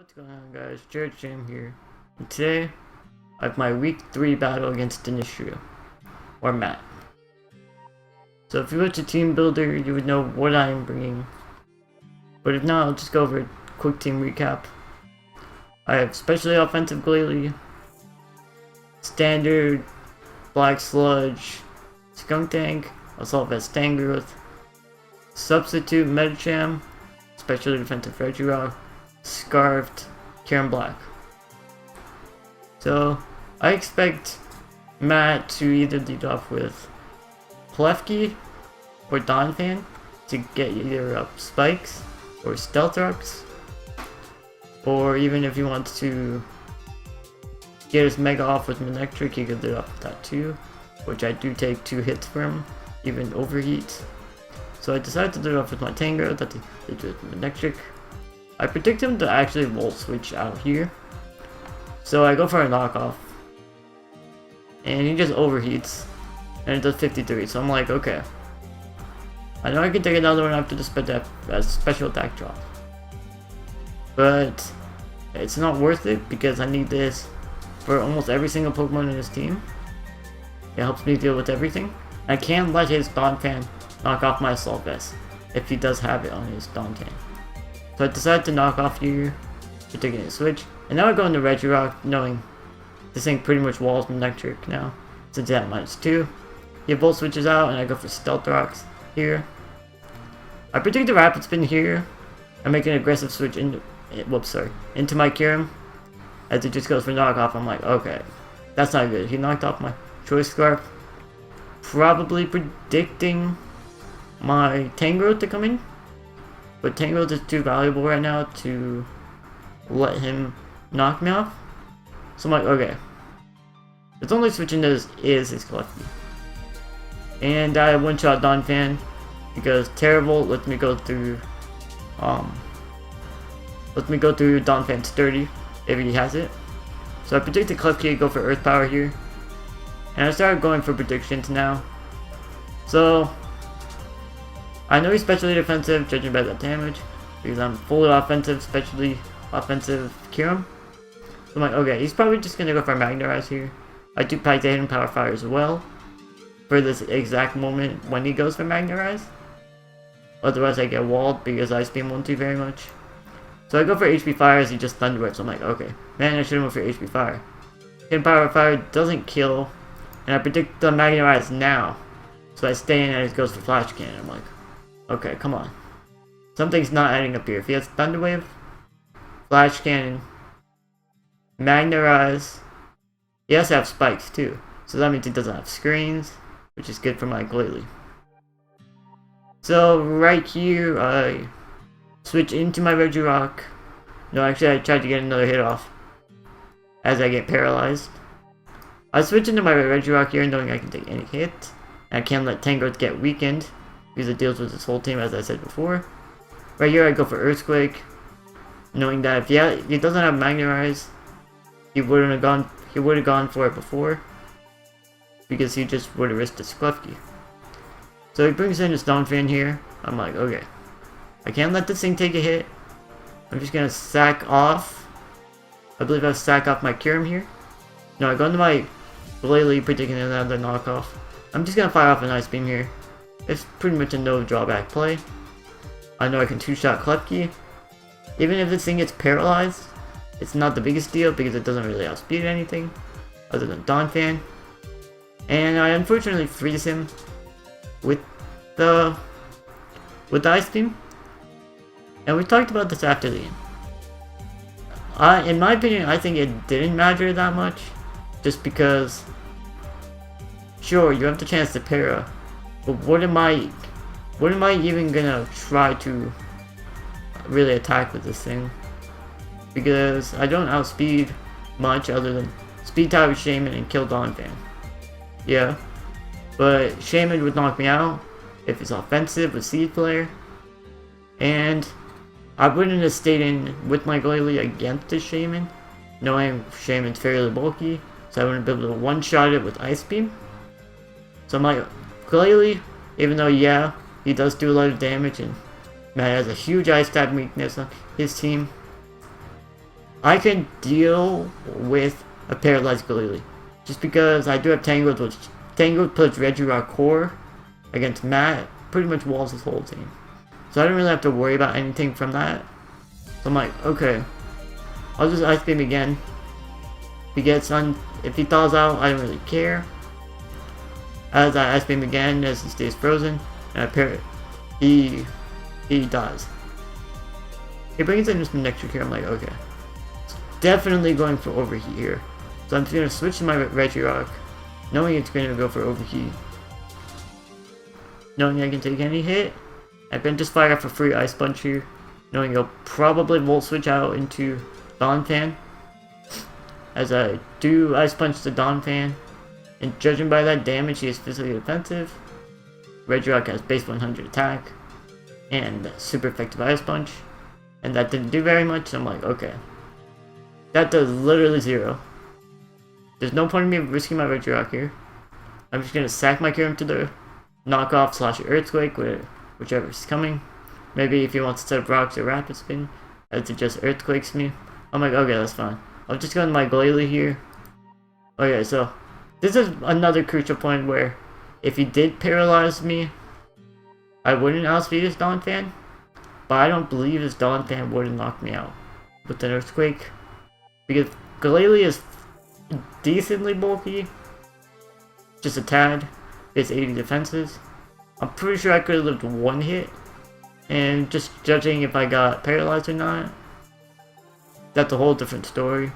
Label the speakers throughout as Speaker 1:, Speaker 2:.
Speaker 1: What's going on, guys? Jared Jam here, and today I have my week 3 battle against Dinistrio, or Matt. So if you watch a team builder, you would know what I am bringing, but if not, I'll just go over a quick team recap. I have specially offensive Glalie, standard Black Sludge, Skunk Tank, Assault Vest Tangrowth, substitute Medicham, specially defensive Regirock, Scarfed, Karen Black. So I expect Matt to either lead off with Plefkey or Donphan to get either up Spikes or Stealth Rocks, or even if he wants to get his Mega off with Manectric, he could lead off with that too, which I do take 2 hits from, even Overheat. So I decided to lead off with my Tangrowth that they do with Manectric. I predict him to actually Volt Switch out here, so I go for a knockoff, and he just overheats, and it does 53, so I'm like, okay. I know I can take another one after the special attack drop, but it's not worth it because I need this for almost every single Pokemon in his team. It helps me deal with everything. I can't let his Donphan knock off my Assault Vest if he does have it on his Donphan. So I decided to knock off here for taking a switch, and now I go into Regirock knowing this thing pretty much walls Manectric now, since it's at -2. He Volt switches out, and I go for Stealth Rocks here. I predict the Rapid Spin here. I make an aggressive switch into my Kyurem. As it just goes for knockoff, I'm like, okay, that's not good. He knocked off my Choice Scarf, probably predicting my Tangrowth to come in. But Tangrowth is too valuable right now to let him knock me off. So I'm like, okay. It's only switching to his Klefki. And I one-shot Donphan because Terravolt lets me go through Donphan's 30 if he has it. So I predicted Klefki to go for Earth Power here. And I started going for predictions now. So I know he's specially defensive, judging by that damage, because I'm fully offensive, specially offensive Kyurem. So I'm like, okay, he's probably just gonna go for Magnarize here. I do pack the hidden Power Fire as well, for this exact moment when he goes for Magnarize. Otherwise I get walled because Ice Beam won't do very much. So I go for HP Fire as he just Thunder Wave, so I'm like, okay, man, I should have went for HP Fire. Hidden Power Fire doesn't kill, and I predict the Magnarize now. So I stay in and it goes for Flash Cannon. I'm like, okay, come on. Something's not adding up here. If he has Thunder Wave, Flash Cannon, Magnarize, he has to have Spikes too. So that means he doesn't have Screens, which is good for my Glalie. So right here, I switch into my Regirock. No, actually I tried to get another hit off as I get paralyzed. I switch into my Regirock here knowing I can take any hit. I can't let Tangrowth get weakened because it deals with his whole team, as I said before. Right here I go for Earthquake, knowing that if he doesn't have Magnarize, he would have gone for it before, because he just would have risked his Klefki. So he brings in his Donphan here. I'm like, okay, I can't let this thing take a hit. I'm just gonna sack off. I believe I sack off my Kyurem here. No, I go into my Glalie, predicting another knockoff. I'm just gonna fire off an Ice Beam here. It's pretty much a no drawback play. I know I can 2-shot Klefki. Even if this thing gets paralyzed, it's not the biggest deal because it doesn't really outspeed anything other than Donphan. And I unfortunately freeze him with the Ice Beam. And we talked about this after the game. In my opinion, I think it didn't matter that much, just because sure, you have the chance to para, but what am I even gonna try to really attack with this thing? Because I don't outspeed much other than Speed Type with Shaman and kill Donphan. Yeah, but Shaman would knock me out if it's offensive with Seed Flare, and I wouldn't have stayed in with my Glalie against the Shaman, knowing Shaman's fairly bulky, so I wouldn't be able to one-shot it with Ice Beam. So I'm like, Glalie, even though yeah, he does do a lot of damage and Matt has a huge Ice type weakness on his team, I can deal with a paralyzed Galili. Just because I do have Tangled, which Tangled plus Regirock Core against Matt pretty much walls his whole team. So I don't really have to worry about anything from that. So I'm like, okay, I'll just Ice Beam again. If he thaws out, I don't really care. As I Ice Beam again, as he stays frozen, and he dies. He brings in just an extra here. I'm like, okay, definitely going for overheat. So I'm just gonna switch to my Regirock, knowing it's gonna go for overheat. Knowing I can take any hit, I can just fire off a free Ice Punch here, knowing he'll probably Volt Switch out into Donphan. As I do Ice Punch the Donphan, and judging by that damage, he is physically defensive. Regirock has base 100 attack, and super effective Ice Punch, and that didn't do very much, so I'm like, okay. That does literally 0. There's no point in me risking my Regirock here. I'm just gonna sack my Kyurem to the knockoff slash Earthquake, whichever is coming. Maybe if he wants to set up rocks or Rapid Spin, as it just Earthquakes me. I'm like, okay, that's fine. I'll just go into my Glalie here. Okay, so this is another crucial point where if he did paralyze me, I wouldn't outspeed his Donphan, but I don't believe his Donphan would have knocked me out with an Earthquake, because Glalie is decently bulky, just a tad. It's 80 defenses. I'm pretty sure I could have lived one hit, and just judging if I got paralyzed or not, that's a whole different story.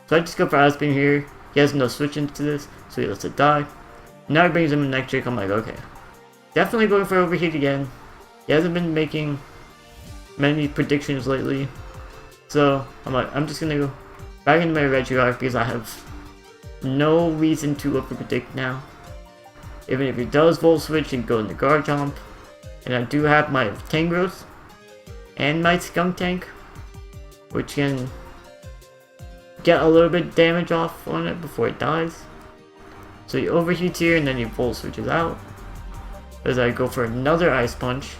Speaker 1: So I just go for Ice Beam here. He has no switch into this, so he lets it die. Now he brings him an electric. I'm like, okay, definitely going for overheat again. He hasn't been making many predictions lately, so I'm like, I'm just gonna go back into my Regirock because I have no reason to over predict now. Even if he does Volt Switch and go into Garchomp, and I do have my Tangrowth and my Skuntank, which can get a little bit of damage off on it before it dies. So he overheats here and then he Volt Switches out. As I go for another Ice Punch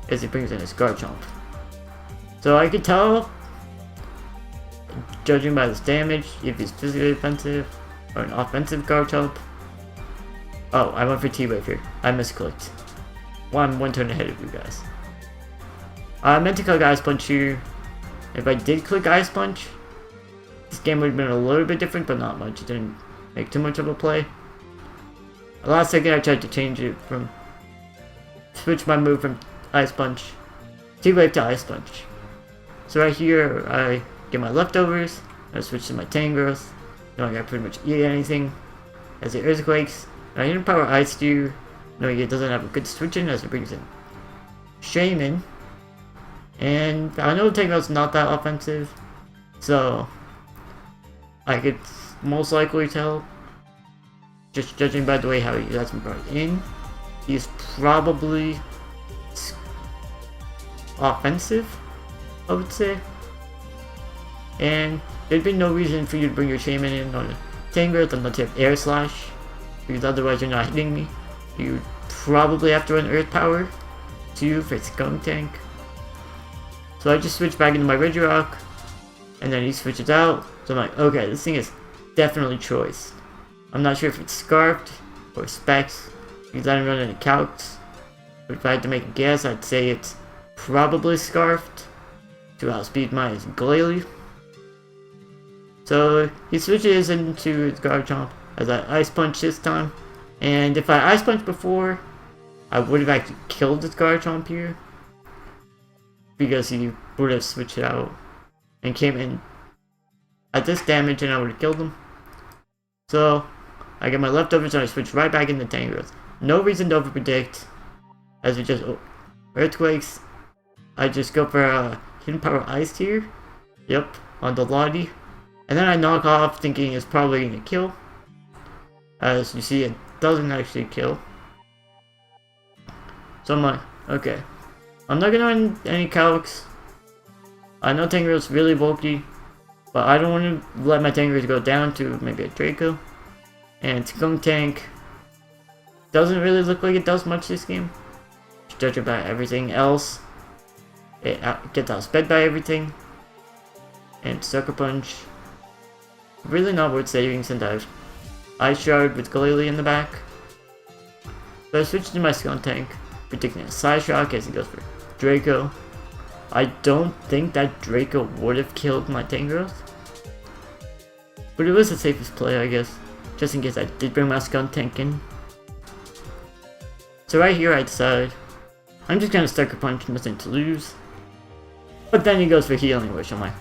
Speaker 1: as he brings in his Garchomp. So I could tell, judging by this damage, if he's physically defensive or an offensive Garchomp. Oh, I went for T-Wave here. I misclicked. Well, I'm one turn ahead of you guys. I meant to click Ice Punch here. If I did click Ice Punch, this game would have been a little bit different, but not much. It didn't make too much of a play. The last second I tried to change it switch my move from Ice Punch, T-Wave to Ice Punch. So right here, I get my leftovers, I switch to my Tangrowth, knowing I pretty much eat anything, as it Earthquakes. I need to power Ice Stew, knowing it doesn't have a good switch in as it brings in Shaman. And I know Tangrowth's not that offensive, so I could most likely tell, just judging by the way how he has been brought in, he's probably offensive, I would say. And there'd be no reason for you to bring your Shaman in on a Tangrowth unless you have Air Slash, because otherwise you're not hitting me. You probably have to run Earth Power too for Skuntank. So I just switch back into my Regirock, and then he switches out. So I'm like, okay, this thing is definitely choice. I'm not sure if it's Scarfed or Specs, because I didn't run any calcs. But if I had to make a guess, I'd say it's probably Scarfed to outspeed my Glalie. So he switches into his Garchomp as I Ice Punch this time. And if I Ice Punch before, I would have actually killed this Garchomp here, because he would have switched out and came in at this damage and I would have killed him. So I get my leftovers and I switch right back into Tangrowth. No reason to overpredict, as we just Earthquakes. I just go for a Hidden Power Ice here. Yep, on the Lottie. And then I knock off thinking it's probably going to kill. As you see, it doesn't actually kill. So I'm like, okay, I'm not gonna run any calcs. I know Tangrowth's really bulky, but I don't want to let my Tangrowth go down to maybe a Draco. And Skuntank doesn't really look like it does much this game, judging by everything else. It gets outsped by everything. And Sucker Punch. Really not worth saving since I have Ice Shard with Glalie in the back. So I switched to my Skunk Tank, predicting a Side Shock as he goes for Draco. I don't think that Draco would have killed my Tangrowth, but it was the safest play, I guess, just in case I did bring my Skunk Tank in. So right here I decide, I'm just gonna Sucker Punch, nothing to lose. But then he goes for Healing Wish, I'm like,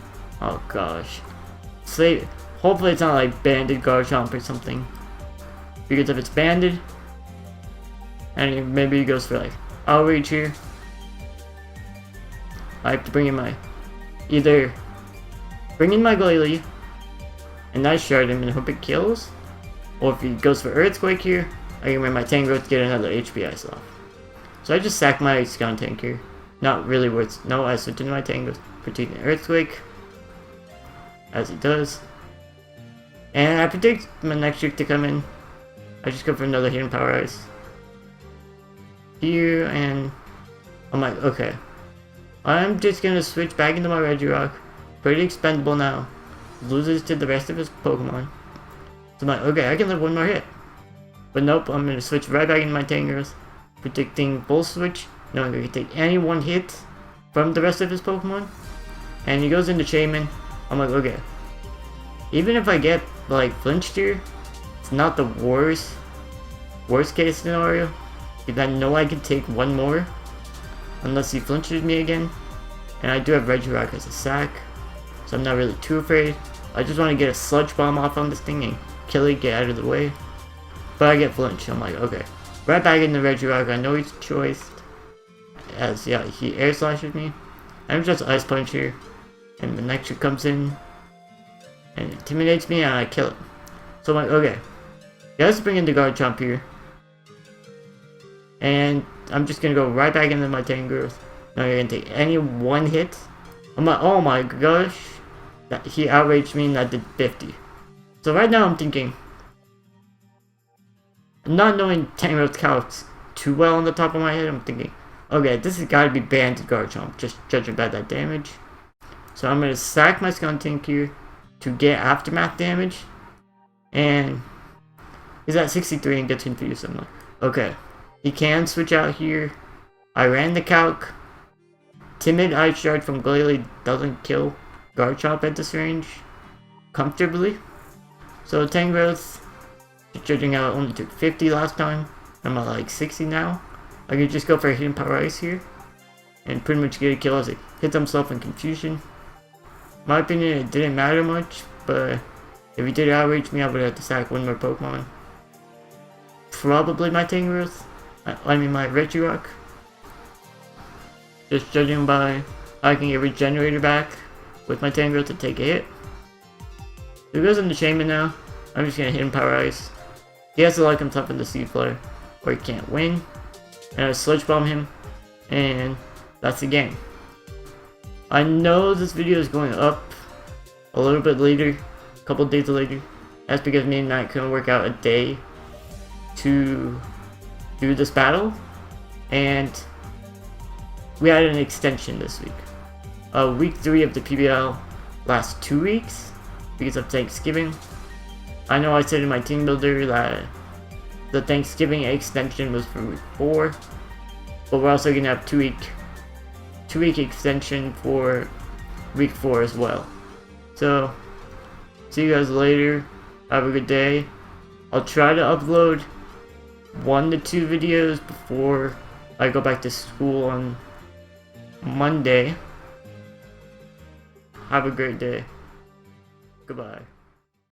Speaker 1: oh gosh. Save it. Hopefully it's not like Banded Garchomp or something, because if it's Banded, and maybe he goes for like Outrage here, I have to bring in my, either bring in my Glalie and Ice Shard him and hope it kills, or if he goes for Earthquake here, I can bring my Tangrowth to get another HP Ice off. So I just sack my Skunk Tank here. Not really worth, no, I switch into my Tangrowth, protecting Earthquake, as he does. And I predict my next trick to come in. I just go for another Hidden Power Ice here, and I'm like, okay, I'm just gonna switch back into my Regirock. Pretty expendable now. Loses to the rest of his Pokemon. So I'm like, okay, I can live one more hit. But nope, I'm gonna switch right back into my Tangrowth, predicting Bull Switch, knowing I can take any one hit from the rest of his Pokemon. And he goes into Shaman. I'm like, okay, even if I get like flinched here, it's not the worst case scenario, because I know I can take one more unless he flinches me again, and I do have Regirock as a sack, so I'm not really too afraid. I just want to get a Sludge Bomb off on this thing and kill it, get out of the way. But I get flinched, I'm like, okay, right back into Regirock. I know he's choiced, as yeah, he Air Slashes me. I'm just Ice Punch here, and the next trick comes in and intimidates me, and I kill it. So I'm like, okay, let's bring in the Garchomp here, and I'm just gonna go right back into my Tangrowth. Now you're gonna take any one hit. I'm like, oh my gosh, that he outraged me and I did 50. So right now I'm thinking, not knowing Tangrowth calcs too well on the top of my head, I'm thinking, okay, this has got to be Banded Garchomp, just judging by that damage. So I'm gonna sack my Skunk Tank here to get Aftermath damage, and he's at 63 and gets confused. I'm like, okay, he can switch out here. I ran the calc. Timid Ice Shard from Glalie doesn't kill Garchomp at this range comfortably. So Tangrowth, judging how it only took 50 last time, I'm at like 60 now. I could just go for a Hidden Power Ice here and pretty much get a kill as it hits himself in confusion. In my opinion, it didn't matter much, but if he did outrage me, I would have to sack one more Pokemon. Probably my Tangrowth. I mean my Regirock. Just judging by how I can get Regenerator back with my Tangrowth to take a hit. So he goes into Shaman now. I'm just gonna hit him Power Ice. He has to like himself in the Seed Flare, or he can't win. And I Sludge Bomb him, and that's the game. I know this video is going up a little bit later, a couple days later. That's because me and Matt couldn't work out a day to do this battle, and we had an extension this week. Week 3 of the PBL lasts 2 weeks because of Thanksgiving. I know I said in my team builder that the Thanksgiving extension was for week 4, but we're also gonna have 2-week extension for week 4 as well. So see you guys later. Have a good day. I'll try to upload 1 to 2 videos before I go back to school on Monday. Have a great day. Goodbye.